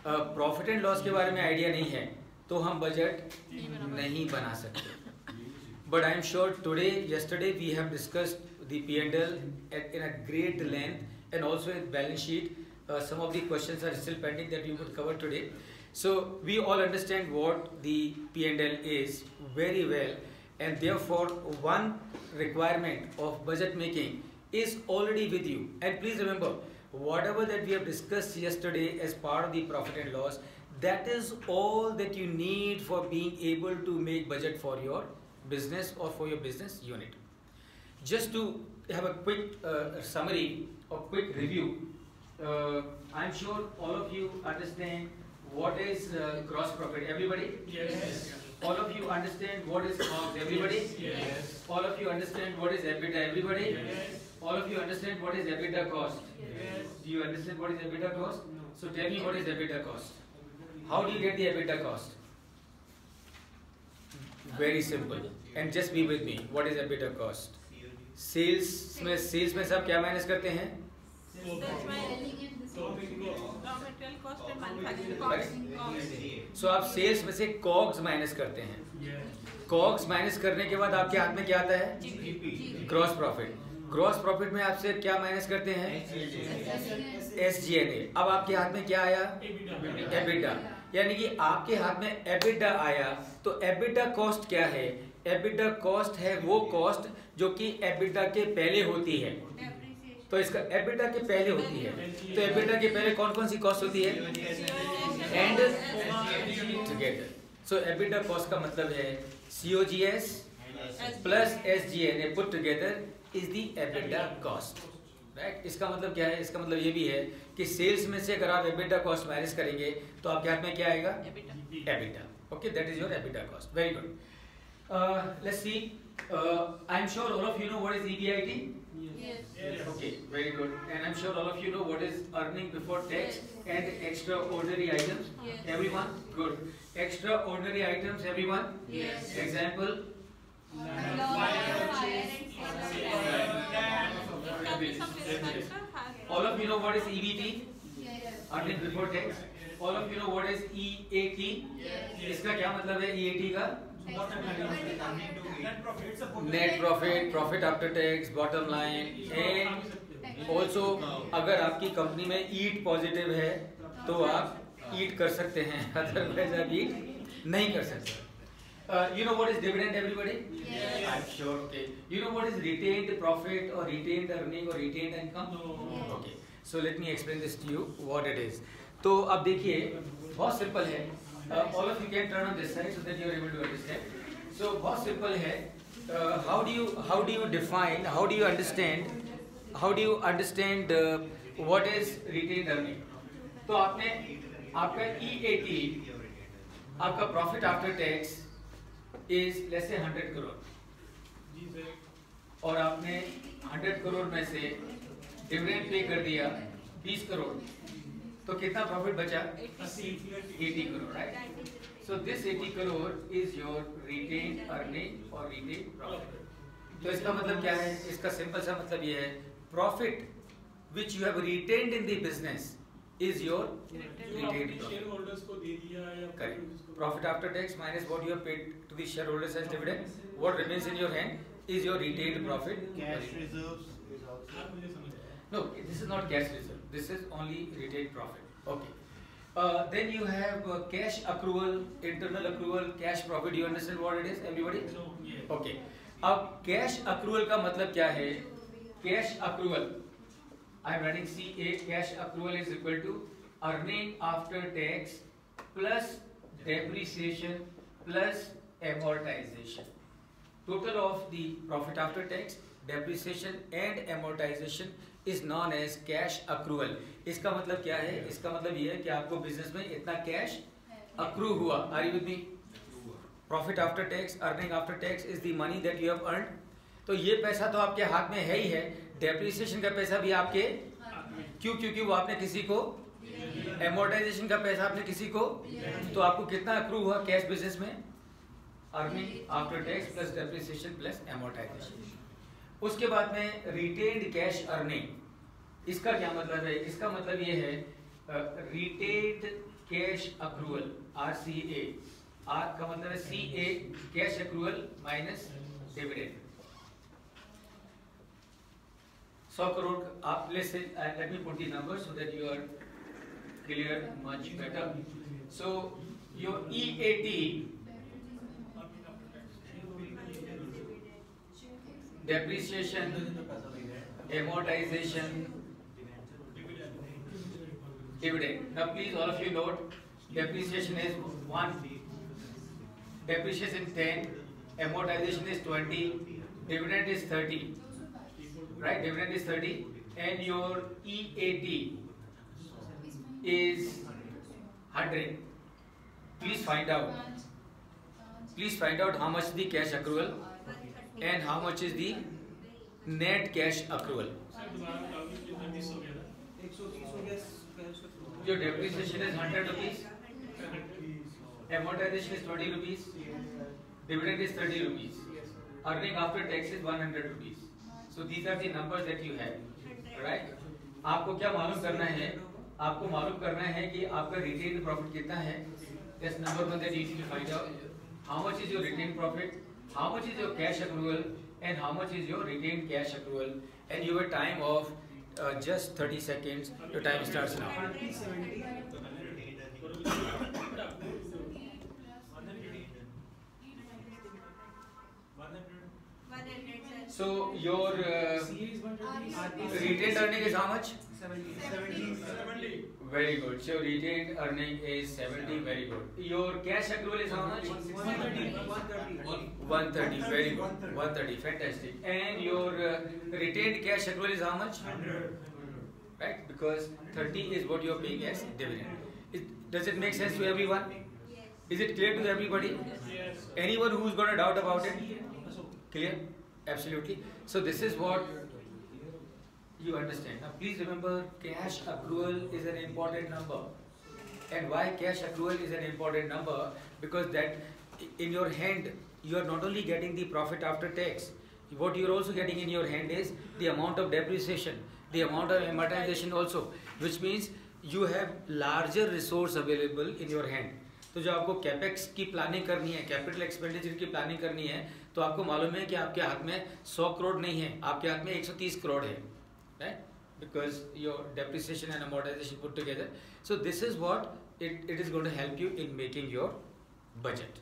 Profit and loss के बारे में आइडिया नहीं है तो हम बजट नहीं बना सकते. But I am sure today, yesterday we have discussed the P&L in a great length and also in balance sheet. Some of the questions are still pending that we would cover today. So we all understand what the P&L is very well, and therefore one requirement of budget making is already with you. And please remember, whatever that we have discussed yesterday as part of the profit and loss, that is all that you need for being able to make budget for your business or for your business unit. Just to have a quick summary or quick review, I'm sure all of you understand what is gross profit. Everybody? Yes. All of you understand what is COGS. Everybody? Yes. All of you understand what is EBITDA. Everybody? Yes. All of you understand what is EBITDA cost. Yes. Do you understand what is EBITDA cost? No. So tell me, what is EBITDA cost? How do you get the EBITDA cost? Very simple. And just be with me. What is EBITDA cost? Sales में सब क्या minus करते हैं? So आप sales में से COGS minus करते हैं. कॉग्स माइनस करने के बाद आपके हाथ में क्या आता है? Gross profit. ग्रॉस प्रॉफिट में आपसे क्या माइनस करते हैं? SG&A. अब आपके हाथ में क्या आया? EBITDA. यानी कि आपके हाथ में EBITDA आया. तो EBITDA कॉस्ट क्या है? EBITDA कॉस्ट है वो कॉस्ट जो कि EBITDA के पहले होती है. तो इसका EBITDA के पहले होती है. तो EBITDA के पहले कौन कौन सी कॉस्ट होती है? And together. So EBITDA cost का मतलब है COGS plus SG&A put together is the EBITDA cost. Right. इसका मतलब क्या है? इसका मतलब ये भी है कि सेल्स में से अगर आप EBITDA कॉस्ट माइनस करेंगे तो आपके हाथ में क्या आएगा? EBITDA. Okay, that is your EBITDA cost. Very good. Let's see. I'm sure all of you know what is EBIT. Yes. Okay, very good. And I'm sure all of you know what is earning before tax and extraordinary items. Yes. Everyone? Good. Extraordinary items, everyone? Yes. Example? All of you know what is EBT? Earning before tax. All of you know what is EAT? इसका क्या मतलब है EAT का? Net profit, profit after tax, bottom line. And also अगर आपकी company में EAT positive है तो आप EAT कर सकते हैं, अदरवाइज आप EAT नहीं कर सकते. You know what is dividend, everybody? Yes. I'm sure. Okay. You know what is retained profit or retained earning or retained income? No. Okay. So let me explain this to you what it is. तो अब देखिए, बहुत simple है. All of you can turn on this side so that you are able to understand. So बहुत simple है. How do you define? How do you understand what is retained earning? तो आपने आपका EAT, आपका profit after tax is let's say 100 crore. और आपने 100 करोड़ में से डिविडेंड पे कर दिया 20 करोड़. तो कितना प्रॉफिट बचा? 80 crore. Right. So this 80 crore is your retained earning और रिटेन्ड प्रॉफिट. तो इसका मतलब क्या है? इसका सिंपल सा मतलब ये है, profit which you have retained in the business is your retained shareholders को दे दिया या correct. Profit after tax minus what you have paid to the shareholders as dividend, what remains in your hand is your retained profit. Cash reserves is also. No, this is not cash reserve. This is only retained profit. Okay. Then you have cash accrual, internal accrual, cash profit. You understand what it is, everybody? No. Yes. Okay. अब cash accrual का मतलब क्या है? Cash accrual. I am writing CA. Cash accrual is equal to earning after tax plus depreciation plus amortization. Total of the profit after tax, depreciation and amortization is known as cash accrual. इसका मतलब क्या है? इसका मतलब ये है कि आपको बिजनेस में इतना कैश accrue हुआ. Are you with me? Profit after tax, earning after tax is the money that you have earned. तो ये पैसा तो आपके हाथ में है ही है. डेप्रिसिएशन का पैसा भी आपके, क्यों? क्योंकि वो आपने किसी को, amortization का पैसा आपने किसी को, तो आपको कितना accrue हुआ कैश बिजनेस में? Earning after tax plus depreciation plus amortization. उसके बाद में रिटेन्ड कैश अर्निंग. इसका क्या मतलब है? इसका मतलब ये है retained cash accrual RCA, R का मतलब है CA cash accrual minus dividend. 100 crore आप let me put the numbers so that you are clear much better. So your EAT, depreciation, amortization, dividend. Now please all of you note, depreciation is 1, depreciation 10, amortization is 20, dividend is 30, right? Dividend is 30, and your EAT is 100. Please find out how much the cash accrual and how much is the net cash accrual. Sir दोबारा बताओ कि कितना miss हो गया था? 130 हो गया cash Your depreciation is 100 rupees, amortization is 20 rupees, dividend is 30 rupees, earning after tax is 100 rupees. So these are the numbers that you have, right? आपको क्या मालूम करना है? आपको मालूम करना है कि आपका retained profit कितना है? That's number one that you need to find out. How much is your retained profit? How much is your cash accrual? And how much is your retained cash accrual? And you have a time of just 30 seconds. Your time starts now. 100 So your retained earning is how much? 70 Very good. So retained earning is 70. Very good. Your cash accrual is how much? 130. Very good. 130. Fantastic. And your retained cash accrual is how much? 100. Right? Because 30 is what you are paying as dividend. Does it make sense to everyone? Is it clear to everybody? Yes. Anyone who's got a doubt about it? Clear? Absolutely. So this is what you understand. Now please remember, cash accrual is an important number. And why cash accrual is an important number? Because that in your hand, you are not only getting the profit after tax, what you are also getting in your hand is the amount of depreciation, the amount of amortization also, which means you have larger resource available in your hand. तो जो आपको capex की planning करनी है, capital expenditure की planning करनी है, तो आपको मालूम है कि आपके हाथ में 100 करोड़ नहीं है, आपके हाथ में 130 करोड़ है, right? Because your depreciation and amortization put together. So this is what it is going to help you in making your budget.